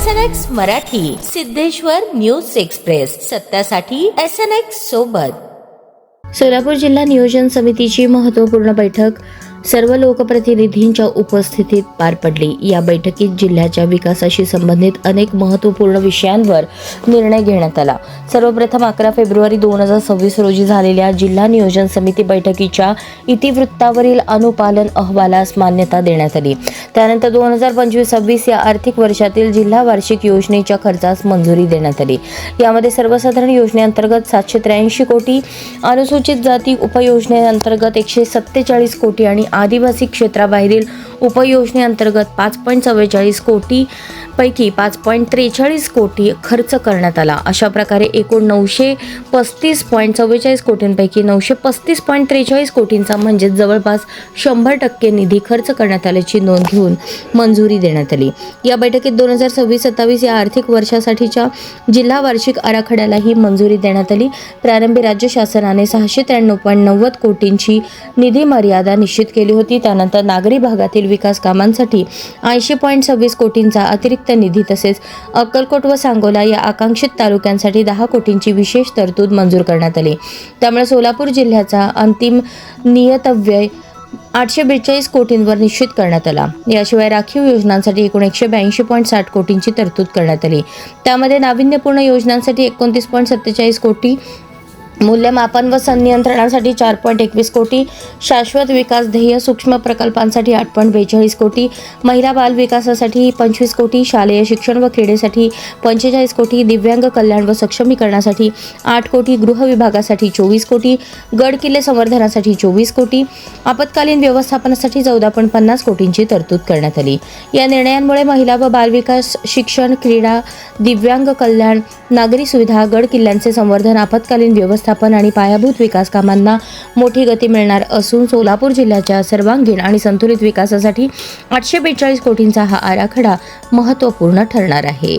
SNX Marathi, Siddheshwar news express, सत्यासाठी SNX सोबत। सोलापूर जिल्हा नियोजन समितीची महत्त्वपूर्ण बैठक सर्व लोकप्रतिनिधींच्या उपस्थितीत पार पडली। या बैठकीत जिल्ह्याच्या विकासाशी संबंधित अनेक महत्त्वपूर्ण विषयांवर निर्णय घेण्यात आला। सर्वप्रथम 11 फेब्रुवारी 2026 रोजी झालेल्या जिल्हा नियोजन समिती बैठकीच्या इतिवृत्तावरील अनुपालन अहवालास मान्यता देण्यात आली। त्यानंतर 2025-26 या आर्थिक वर्षातील जिल्हा वार्षिक योजनेच्या खर्चास मंजुरी देण्यात आली। यामध्ये सर्वसाधारण योजनेअंतर्गत 783 कोटी, अनुसूचित जाती उपयोजनेअंतर्गत 147 कोटी आणि आदिवासी क्षेत्राबाहेरील उपयोजनेअंतर्गत 5.44 कोटी पैकी 5.43 कोटी खर्च करण्यात आला। अशा प्रकारे एकूण 935.44 कोटींपैकी 935.43 कोटींचा म्हणजे जवळपास 100% निधी खर्च करण्यात आल्याची नोंद घेऊन मंजुरी देण्यात आली। या बैठकीत 2026-27 या आर्थिक वर्षासाठीच्या जिल्हा वार्षिक आराखड्यालाही मंजुरी देण्यात आली। प्रारंभी राज्य शासनाने 693.90 कोटींची निधी मर्यादा निश्चित केली होती। त्यानंतर नागरी भागातील विकास कामांसाठी 80.26 कोटींचा अतिरिक्त निधी तसेच अक्कलकोट व सांगोला या आकांक्षित तालुक्यांसाठी 10 कोटींची विशेष तरतूद मंजूर करण्यात आली। त्यामुळे सोलापूर जिल्ह्याचा अंतिम नियतव्यय 842 कोटींवर निश्चित करण्यात आला। याशिवाय राखीव योजनांसाठी एकूण 182.60 कोटींची तरतूद करण्यात आली। त्यामध्ये नाविन्यपूर्ण योजनांसाठी 29.47 कोटी, मूल्यमापन व संनियंत्रणासाठी 4.21 कोटी, शाश्वत विकास ध्येय सूक्ष्म प्रकल्पांसाठी 8.42 कोटी, महिला बाल विकासासाठी 25 कोटी, शालेय शिक्षण व क्रीडेसाठी 45 कोटी, दिव्यांग कल्याण व सक्षमीकरणासाठी 8 कोटी, गृह विभागासाठी 24 कोटी, गड किल्ले संवर्धनासाठी 24 कोटी, आपत्कालीन व्यवस्थापनासाठी 14.50 कोटींची तरतूद करण्यात आली। या निर्णयांमुळे महिला व बाल विकास, शिक्षण, क्रीडा, दिव्यांग कल्याण, नागरी सुविधा, गड किल्ल्यांचे संवर्धन, आपत्कालीन व्यवस्थापन आणि पायाभूत विकास कामांना मोठी गती मिळणार असून सोलापूर जिल्ह्याच्या सर्वांगीण आणि संतुलित विकासासाठी 842 कोटींचा हा आराखडा महत्त्वपूर्ण ठरणार आहे।